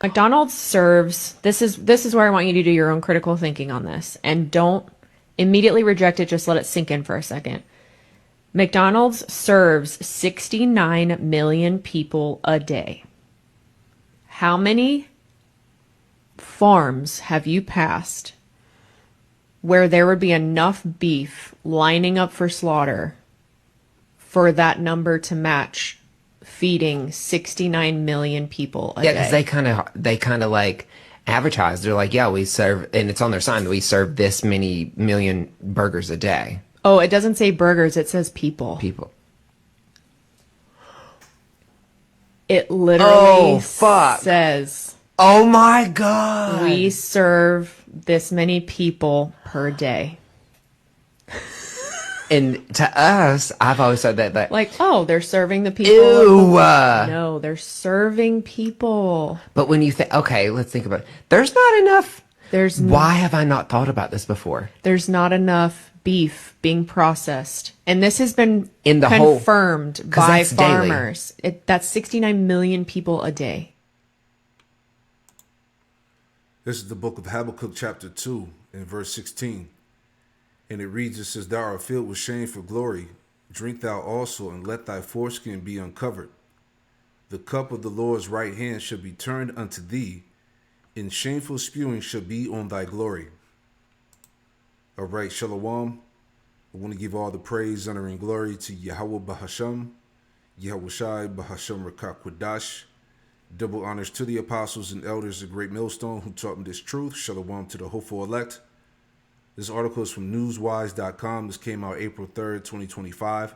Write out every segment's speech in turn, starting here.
McDonald's serves, this is where I want you to do your own critical thinking on this, and don't immediately reject it, just let it sink in for a second. McDonald's serves 69 million people a day. How many farms have you passed where there would be enough beef lining up for slaughter for that number to match feeding 69 million people a Yeah, day? because they kind of like advertise. They're like, yeah, we serve, and it's on their sign that we serve this many million burgers a day. Oh, it doesn't say burgers, it says people. People. It literally Oh, fuck. says Oh my God. we serve this many people per day. And to us, I've always said that Like, oh, they're serving the people. ew. No, they're serving people. But when you think, okay, let's think about it. There's not enough. There's Why have I not thought about this before? there's not enough beef being processed. And this has been In the confirmed by that's daily. farmers. That's 69 million people a day. This is the book of Habakkuk chapter 2 and verse 16. And it reads, it says, thou art filled with shame for glory. Drink thou also, and let thy foreskin be uncovered. The cup of the Lord's right hand shall be turned unto thee, and shameful spewing shall be on thy glory. All right, Shalom. I want to give all the praise, honor, and glory to Yahweh Bahasham, Yahweh Shai Bahasham Rakak Kwadash. Double honors to the apostles and elders of Great Millstone who taught me this truth. Shalom to the hopeful elect. This article is from newswise.com. This came out April 3rd, 2025.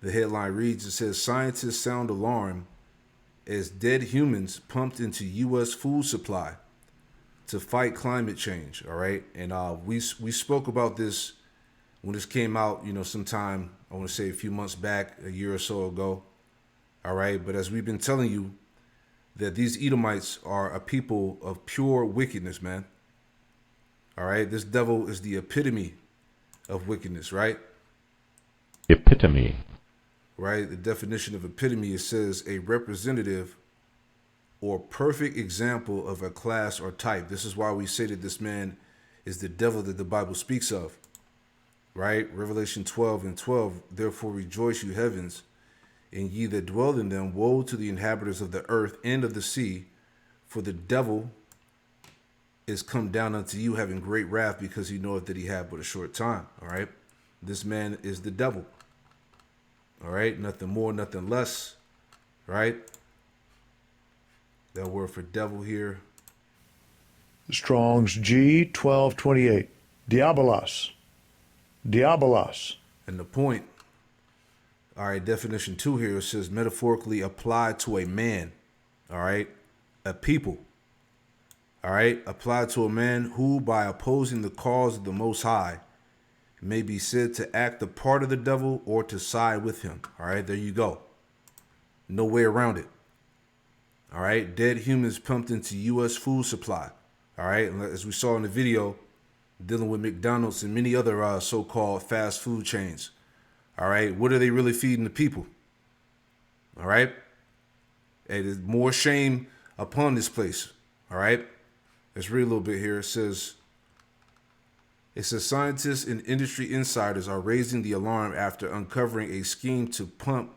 The headline reads, it says, scientists sound alarm as dead humans pumped into U.S. food supply to fight climate change. All right. And we spoke about this when this came out, sometime, I want to say a few months back, a year or so ago. All right. But as we've been telling you, that these Edomites are a people of pure wickedness, man. All right. This devil is the epitome of wickedness, right? Epitome. Right. The definition of epitome, it says a representative or perfect example of a class or type. This is why we say that this man is the devil that the Bible speaks of. Right. Revelation 12 and 12. Therefore rejoice, you heavens, and ye that dwell in them. Woe to the inhabitants of the earth and of the sea, for the devil is come down unto you, having great wrath, because he knoweth that he had but a short time. All right. This man is the devil. All right. Nothing more, nothing less. Right. That word for devil here. Strong's G 1228. Diabolos. Diabolos. And the point. All right. Definition 2 here says metaphorically applied to a man. All right. A people. All right. Applied to a man who, by opposing the cause of the Most High, may be said to act the part of the devil or to side with him. All right. There you go. No way around it. All right. Dead humans pumped into U.S. food supply. All right. And as we saw in the video, dealing with McDonald's and many other so-called fast food chains. All right. What are they really feeding the people? All right. Hey, there's more shame upon this place. All right. Let's read a little bit here. It says scientists and industry insiders are raising the alarm after uncovering a scheme to pump,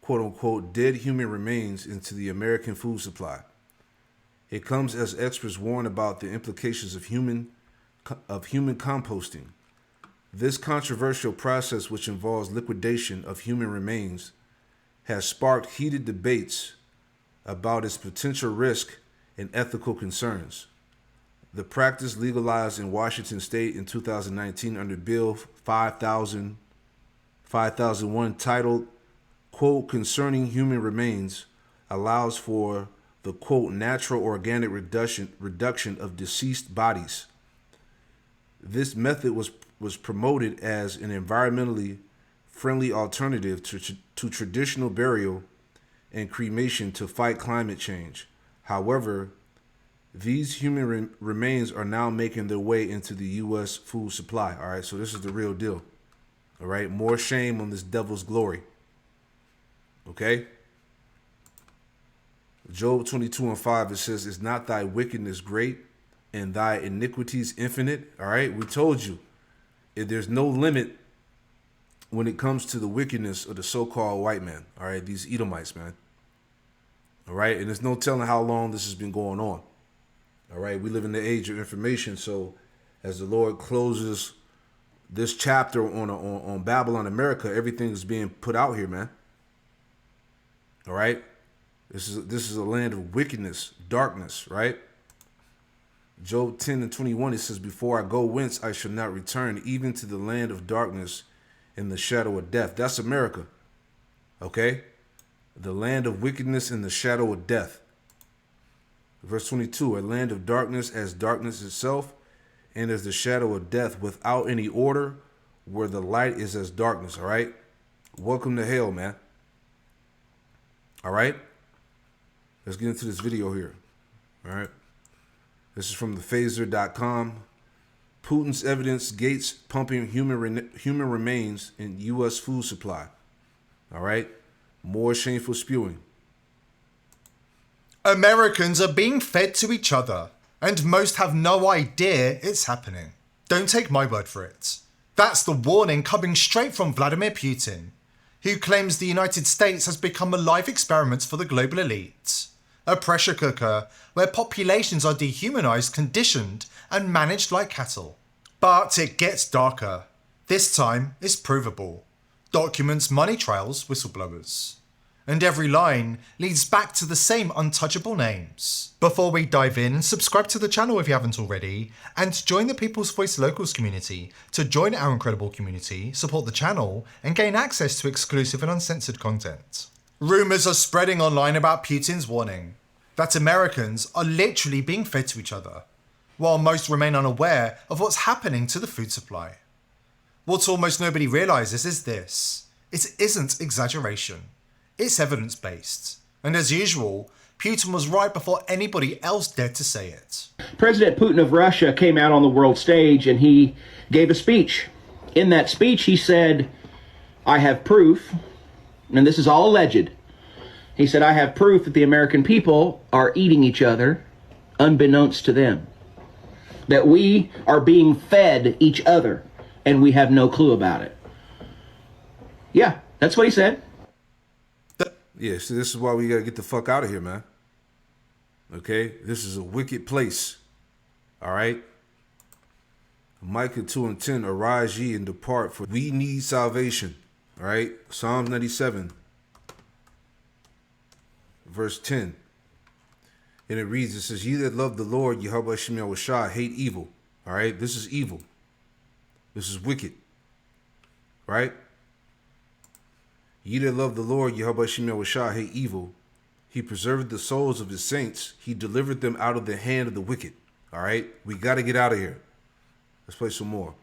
quote unquote, dead human remains into the American food supply. It comes as experts warn about the implications of human composting. This controversial process, which involves liquidation of human remains, has sparked heated debates about its potential risk and ethical concerns. The practice legalized in Washington state in 2019 under Bill 5001 titled, quote, concerning human remains, allows for the, quote, natural organic reduction of deceased bodies. This method was promoted as an environmentally friendly alternative to traditional burial and cremation to fight climate change. However, these human remains are now making their way into the U.S. food supply. All right, so this is the real deal. All right, more shame on this devil's glory. Okay? Job 22:5, it says, is not thy wickedness great and thy iniquities infinite? All right, we told you, there's no limit when it comes to the wickedness of the so-called white man. All right, these Edomites, man. All right, and there's no telling how long this has been going on. All right, we live in the age of information, so as the Lord closes this chapter on Babylon, America, everything is being put out here, man. All right, this is a land of wickedness, darkness, right? Job 10:21, it says, before I go whence I shall not return, even to the land of darkness and the shadow of death. That's America, okay? The land of wickedness and the shadow of death. Verse 22, a land of darkness as darkness itself, and as the shadow of death, without any order, where the light is as darkness. All right, welcome to hell, man. All right, let's get into this video here. All right, this is from thephaser.com. Putin's evidence gates pumping human remains in U.S. food supply. All right, more shameful spewing. Americans are being fed to each other, and most have no idea it's happening. Don't take my word for it. That's the warning coming straight from Vladimir Putin, who claims the United States has become a live experiment for the global elite. A pressure cooker where populations are dehumanized, conditioned, and managed like cattle. But it gets darker. This time, it's provable. Documents, money trails, whistleblowers. And every line leads back to the same untouchable names. Before we dive in, subscribe to the channel if you haven't already, and join the People's Voice Locals community to join our incredible community, support the channel, and gain access to exclusive and uncensored content. Rumours are spreading online about Putin's warning that Americans are literally being fed to each other, while most remain unaware of what's happening to the food supply. What almost nobody realises is this: it isn't exaggeration. It's evidence-based. And as usual, Putin was right before anybody else dared to say it. President Putin of Russia came out on the world stage and he gave a speech. In that speech, he said, I have proof, and this is all alleged. He said, I have proof that the American people are eating each other unbeknownst to them. That we are being fed each other and we have no clue about it. Yeah, that's what he said. Yeah, so this is why we got to get the fuck out of here, man. Okay? This is a wicked place. All right? Micah 2:10, arise ye and depart, for we need salvation. All right? Psalms 97, verse 10. And it reads, it says, ye that love the Lord, Yahweh Shem Yahushua, hate evil. All right? This is evil. This is wicked. Right? Ye that love the Lord, Yahweh Shem Yahushua, hate evil. He preserved the souls of his saints. He delivered them out of the hand of the wicked. All right? We got to get out of here. Let's play some more.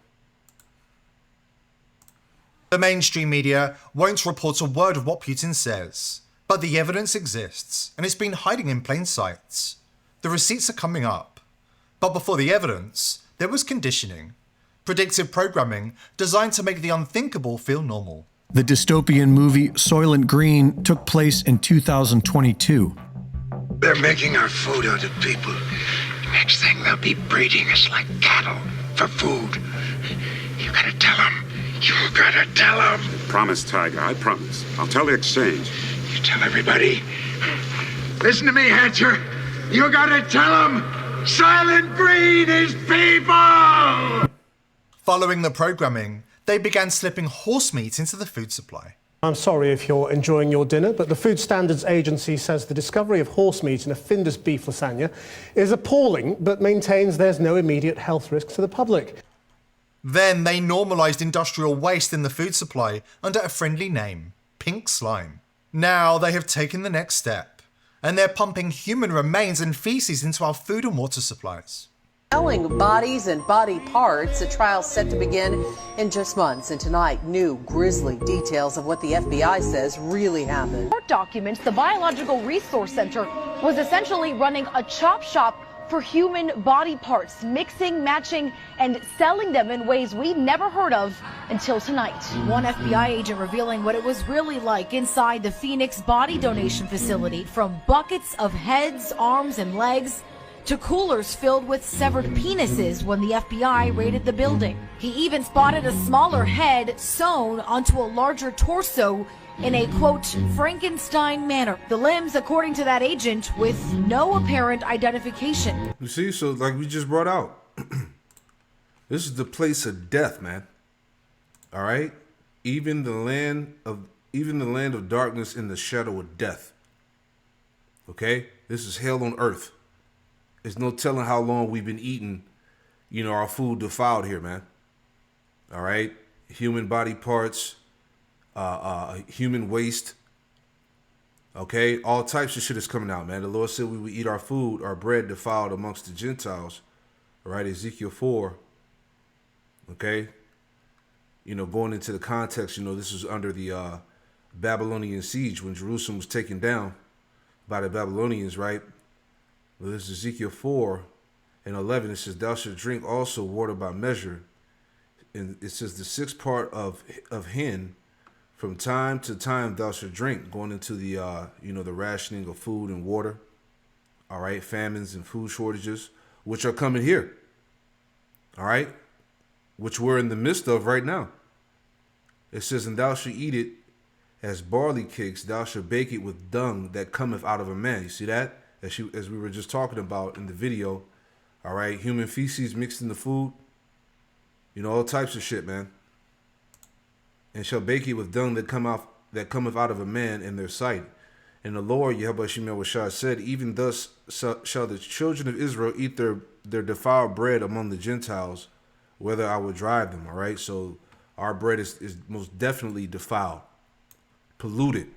The mainstream media won't report a word of what Putin says, but the evidence exists, and it's been hiding in plain sight. The receipts are coming up. But before the evidence, there was conditioning. Predictive programming designed to make the unthinkable feel normal. The dystopian movie Soylent Green took place in 2022. They're making our food out of people. Next thing, they'll be breeding us like cattle for food. You gotta tell them. You gotta tell them. Promise, Tiger, I promise. I'll tell the exchange. You tell everybody. Listen to me, Hatcher. You gotta tell them. Soylent Green is people! Following the programming, they began slipping horse meat into the food supply. I'm sorry if you're enjoying your dinner, but the Food Standards Agency says the discovery of horse meat in a Findus beef lasagna is appalling, but maintains there's no immediate health risk to the public. Then they normalised industrial waste in the food supply under a friendly name, pink slime. Now they have taken the next step, and they're pumping human remains and feces into our food and water supplies. Selling bodies and body parts, a trial set to begin in just months. And tonight, new grisly details of what the FBI says really happened. Court documents, the Biological Resource Center was essentially running a chop shop for human body parts, mixing, matching, and selling them in ways we'd never heard of until tonight. One FBI agent revealing what it was really like inside the Phoenix body donation facility, from buckets of heads, arms, and legs to coolers filled with severed penises when the FBI raided the building. He even spotted a smaller head sewn onto a larger torso in a, quote, Frankenstein manner. The limbs, according to that agent, with no apparent identification. You see, so like we just brought out, this is the place of death, man. All right? Even the land of darkness in the shadow of death. Okay? This is hell on earth. There's no telling how long we've been eating, our food defiled here, man. All right? Human body parts, human waste. Okay? All types of shit is coming out, man. The Lord said we would eat our food, our bread defiled amongst the Gentiles. All right? Ezekiel 4. Okay? Going into the context, this was under the Babylonian siege when Jerusalem was taken down by the Babylonians, right? Well, this is Ezekiel 4 and 11. It says, thou shalt drink also water by measure. And it says the sixth part of hin, from time to time thou shalt drink, going into the, the rationing of food and water. All right, famines and food shortages, which are coming here. All right, which we're in the midst of right now. It says, and thou shalt eat it as barley cakes, thou shalt bake it with dung that cometh out of a man. You see that? As we were just talking about in the video. All right, human feces mixed in the food. All types of shit, man. And shall bake it with dung that cometh out of a man in their sight. And the Lord, Yahweh said, even thus shall the children of Israel eat their defiled bread among the Gentiles, whether I will drive them. All right, so our bread is most definitely defiled, polluted.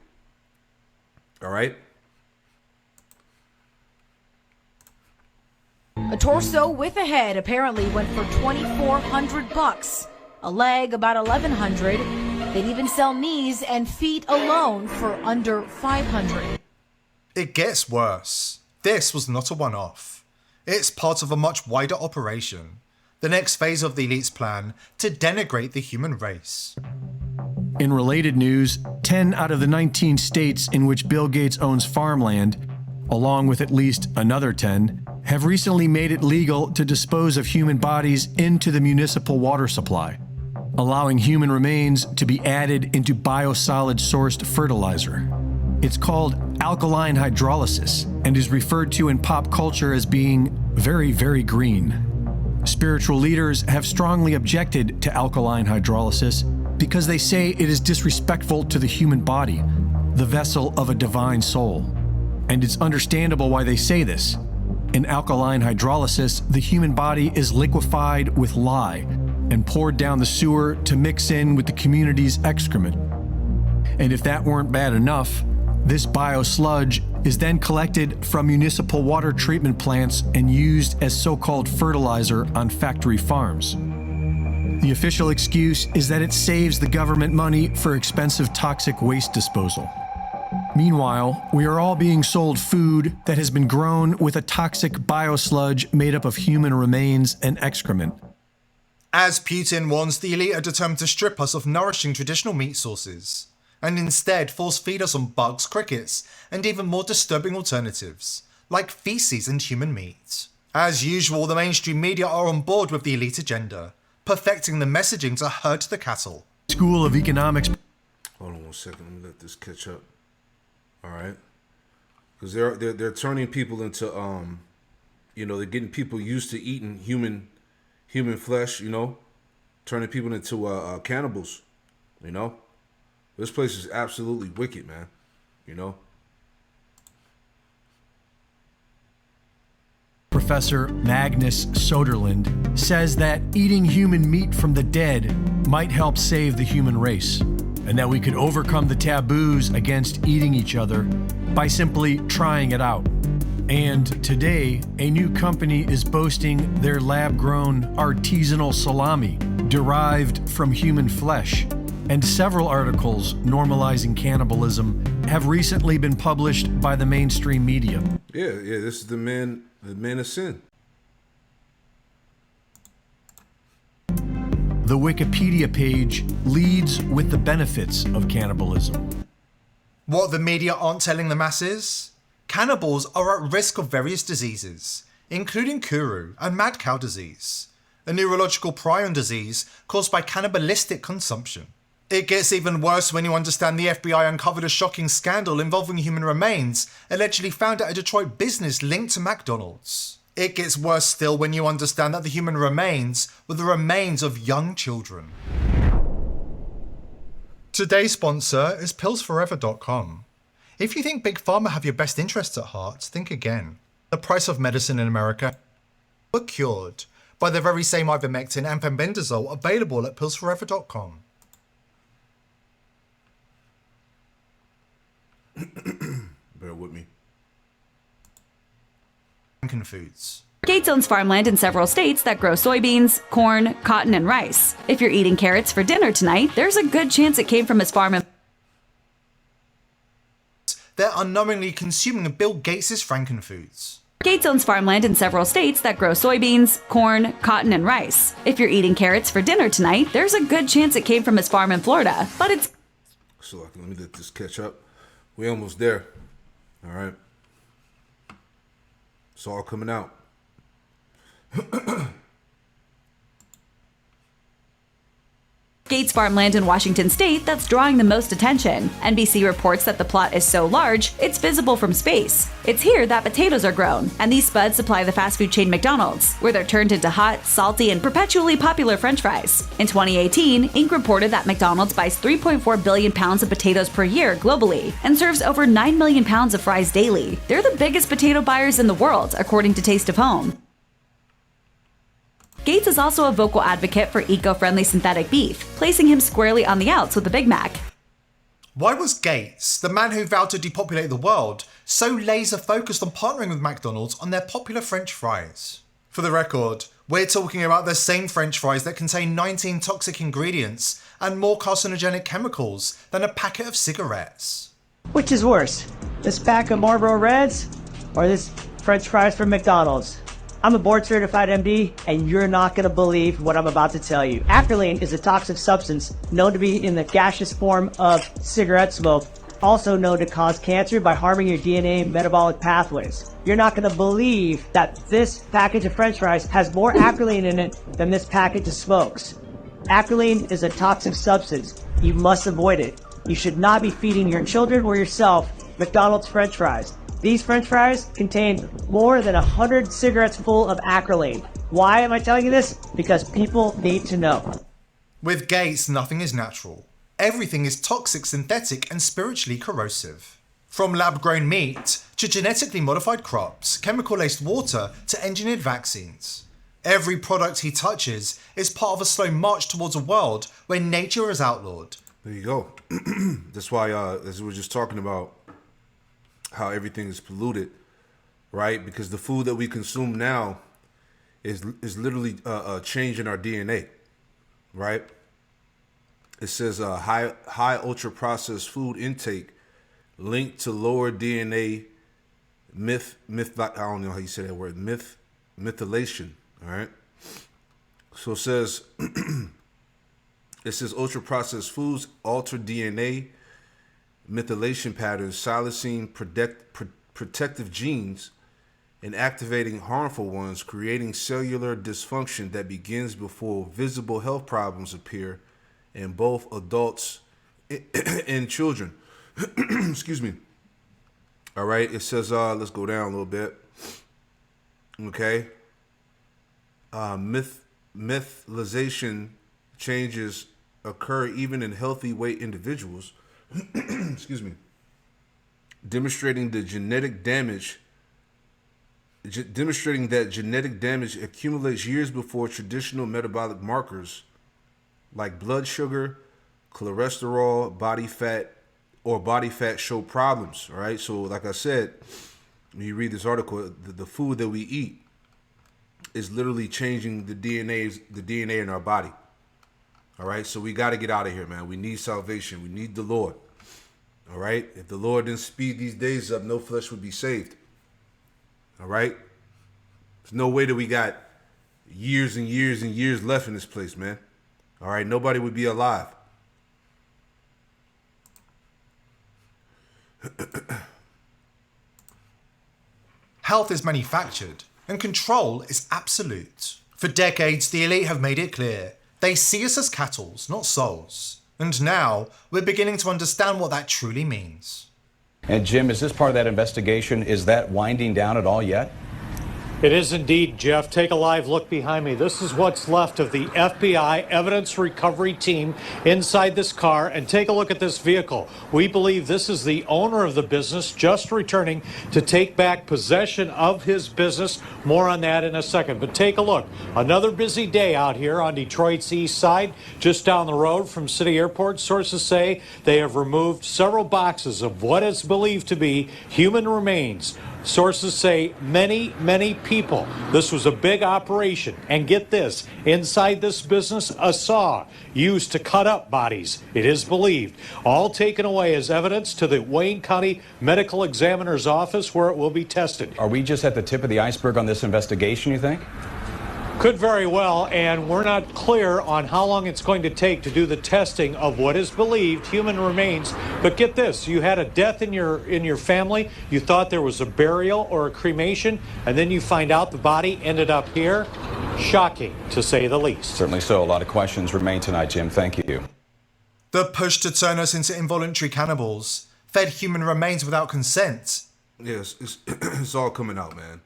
All right. A torso with a head apparently went for $2,400. A leg about $1,100. They'd even sell knees and feet alone for under $500. It gets worse. This was not a one-off. It's part of a much wider operation. The next phase of the elite's plan to denigrate the human race. In related news, 10 out of the 19 states in which Bill Gates owns farmland, along with at least another 10, have recently made it legal to dispose of human bodies into the municipal water supply, allowing human remains to be added into biosolid-sourced fertilizer. It's called alkaline hydrolysis and is referred to in pop culture as being very, very green. Spiritual leaders have strongly objected to alkaline hydrolysis because they say it is disrespectful to the human body, the vessel of a divine soul. And it's understandable why they say this. In alkaline hydrolysis, the human body is liquefied with lye and poured down the sewer to mix in with the community's excrement. And if that weren't bad enough, this biosludge is then collected from municipal water treatment plants and used as so-called fertilizer on factory farms. The official excuse is that it saves the government money for expensive toxic waste disposal. Meanwhile, we are all being sold food that has been grown with a toxic biosludge made up of human remains and excrement. As Putin warns, the elite are determined to strip us of nourishing traditional meat sources, and instead force feed us on bugs, crickets, and even more disturbing alternatives, like feces and human meat. As usual, the mainstream media are on board with the elite agenda, perfecting the messaging to herd the cattle. School of Economics. Hold on 1 second, let me let this catch up. All right, because they're turning people into they're getting people used to eating human flesh, turning people into cannibals. This place is absolutely wicked, man. Professor Magnus Soderlund says that eating human meat from the dead might help save the human race, and that we could overcome the taboos against eating each other by simply trying it out. And today, a new company is boasting their lab-grown artisanal salami derived from human flesh. And several articles normalizing cannibalism have recently been published by the mainstream media. Yeah, this is the man The man of sin. The Wikipedia page leads with the benefits of cannibalism. What the media aren't telling the masses? Cannibals are at risk of various diseases, including Kuru and mad cow disease, a neurological prion disease caused by cannibalistic consumption. It gets even worse when you understand the FBI uncovered a shocking scandal involving human remains allegedly found at a Detroit business linked to McDonald's. It gets worse still when you understand that the human remains were the remains of young children. Today's sponsor is pillsforever.com. If you think Big Pharma have your best interests at heart, think again. The price of medicine in America were cured by the very same ivermectin and pembendazole available at pillsforever.com. Bear with me. Foods. Gates owns farmland in several states that grow soybeans, corn, cotton, and rice. If you're eating carrots for dinner tonight, there's a good chance it came from his farm in... They're unknowingly consuming Bill Gates' Frankenfoods. Gates owns farmland in several states that grow soybeans, corn, cotton, and rice. If you're eating carrots for dinner tonight, there's a good chance it came from his farm in Florida, but it's... So let me let this catch up. We almost there. All right. It's all coming out. Gates farmland in Washington state that's drawing the most attention. NBC reports that the plot is so large, it's visible from space. It's here that potatoes are grown, and these spuds supply the fast food chain McDonald's, where they're turned into hot, salty, and perpetually popular French fries. In 2018, Inc. reported that McDonald's buys 3.4 billion pounds of potatoes per year globally, and serves over 9 million pounds of fries daily. They're the biggest potato buyers in the world, according to Taste of Home. Gates is also a vocal advocate for eco-friendly synthetic beef, placing him squarely on the outs with the Big Mac. Why was Gates, the man who vowed to depopulate the world, so laser-focused on partnering with McDonald's on their popular French fries? For the record, we're talking about the same French fries that contain 19 toxic ingredients and more carcinogenic chemicals than a packet of cigarettes. Which is worse, this pack of Marlboro Reds or this French fries from McDonald's? I'm a board-certified MD, and you're not going to believe what I'm about to tell you. Acrolein is a toxic substance known to be in the gaseous form of cigarette smoke, also known to cause cancer by harming your DNA metabolic pathways. You're not going to believe that this package of French fries has more acrolein in it than this package of smokes. Acrolein is a toxic substance. You must avoid it. You should not be feeding your children or yourself McDonald's French fries. These French fries contain more than 100 cigarettes full of acrolein. Why am I telling you this? Because people need to know. With Gates, nothing is natural. Everything is toxic, synthetic, and spiritually corrosive. From lab-grown meat to genetically modified crops, chemical-laced water to engineered vaccines. Every product he touches is part of a slow march towards a world where nature is outlawed. There you go. That's why, as we were just talking about, how everything is polluted, right? Because the food that we consume now is literally changing our DNA, right? It says high ultra processed food intake linked to lower DNA I don't know how you say that word, methylation, all right? So it says ultra processed foods alter DNA methylation patterns, silencing protective genes and activating harmful ones, creating cellular dysfunction that begins before visible health problems appear in both adults and children. Excuse me. All right, it says, let's go down a little bit. Okay. Methylation changes occur even in healthy weight individuals. Excuse me, demonstrating that genetic damage accumulates years before traditional metabolic markers like blood sugar, cholesterol, body fat show problems. All right, so like I said, when you read this article, the food that we eat is literally changing the DNA in our body. All right, so we got to get out of here, man. We need salvation. We need the Lord. All right, if the Lord didn't speed these days up, no flesh would be saved. All right, There's no way that we got years and years and years left in this place, man. All right, nobody would be alive. Health is manufactured, and control is absolute. For decades, the elite have made it clear. They see us as cattle, not souls. And now, we're beginning to understand what that truly means. And Jim, is this part of that investigation? Is that winding down at all yet? It is indeed, Jeff. Take a live look behind me. This is what's left of the FBI evidence recovery team inside this car. And take a look at this vehicle. We believe this is the owner of the business just returning to take back possession of his business. More on that in a second. But take a look. Another busy day out here on Detroit's east side, just down the road from City Airport. Sources say they have removed several boxes of what is believed to be human remains. Sources say many people. This was a big operation. And get this, inside this business, a saw used to cut up bodies, it is believed. All taken away as evidence to the Wayne County Medical Examiner's Office where it will be tested. Are we just at the tip of the iceberg on this investigation, you think? Could very well, and we're not clear on how long it's going to take to do the testing of what is believed human remains. But get this, you had a death in your family, you thought there was a burial or a cremation, and then you find out the body ended up here. Shocking, to say the least. Certainly so. A lot of questions remain tonight, Jim. Thank you. The push to turn us into involuntary cannibals, fed human remains without consent. Yes, it's all coming out, man.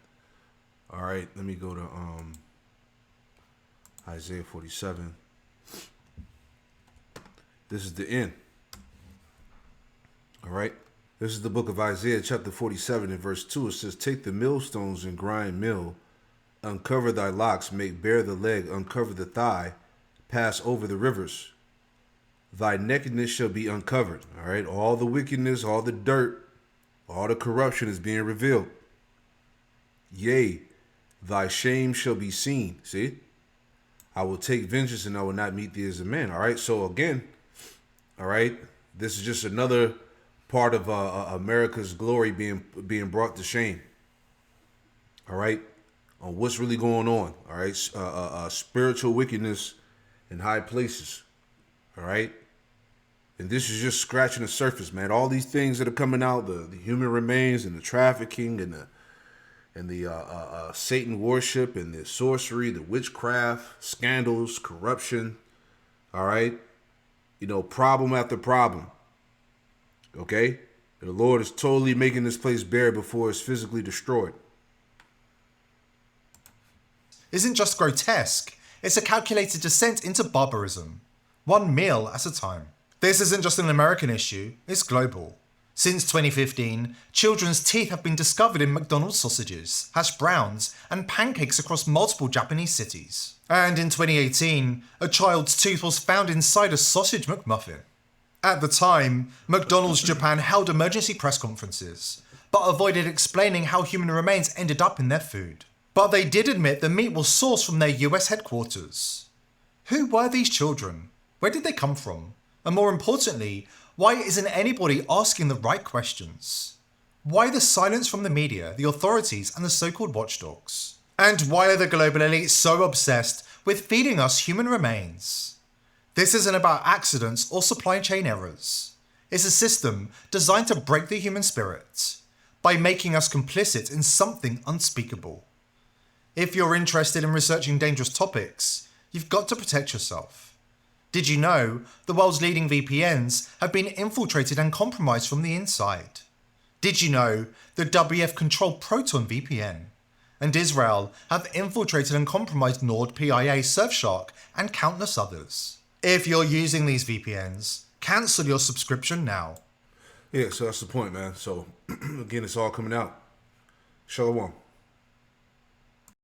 All right, let me go to Isaiah 47. This is the end. All right. This is the book of Isaiah, chapter 47, and verse 2. It says, take the millstones and grind mill, uncover thy locks, make bare the leg, uncover the thigh, pass over the rivers. Thy nakedness shall be uncovered. All right. All the wickedness, all the dirt, all the corruption is being revealed. Yea, thy shame shall be seen. See? I will take vengeance and I will not meet thee as a man. All right. So again, all right, this is just another part of America's glory being brought to shame. All right. On what's really going on. All right. Spiritual wickedness in high places. All right. And this is just scratching the surface, man. All these things that are coming out, the human remains and the trafficking and the Satan worship and the sorcery, the witchcraft, scandals, corruption, all right? You know, problem after problem, okay? The Lord is totally making this place bare before it's physically destroyed. Isn't just grotesque, it's a calculated descent into barbarism. One meal at a time. This isn't just an American issue, it's global. Since 2015, children's teeth have been discovered in McDonald's sausages, hash browns, and pancakes across multiple Japanese cities. And in 2018, a child's tooth was found inside a sausage McMuffin. At the time, McDonald's Japan held emergency press conferences, but avoided explaining how human remains ended up in their food. But they did admit the meat was sourced from their US headquarters. Who were these children? Where did they come from? And more importantly, why isn't anybody asking the right questions? Why the silence from the media, the authorities, and the so-called watchdogs? And why are the global elite so obsessed with feeding us human remains? This isn't about accidents or supply chain errors. It's a system designed to break the human spirit by making us complicit in something unspeakable. If you're interested in researching dangerous topics, you've got to protect yourself. Did you know the world's leading VPNs have been infiltrated and compromised from the inside? Did you know the WF controlled Proton VPN? And Israel have infiltrated and compromised NordPIA, Surfshark, and countless others. If you're using these VPNs, cancel your subscription now. Yeah, so that's the point, man. So again, it's all coming out. Shalom.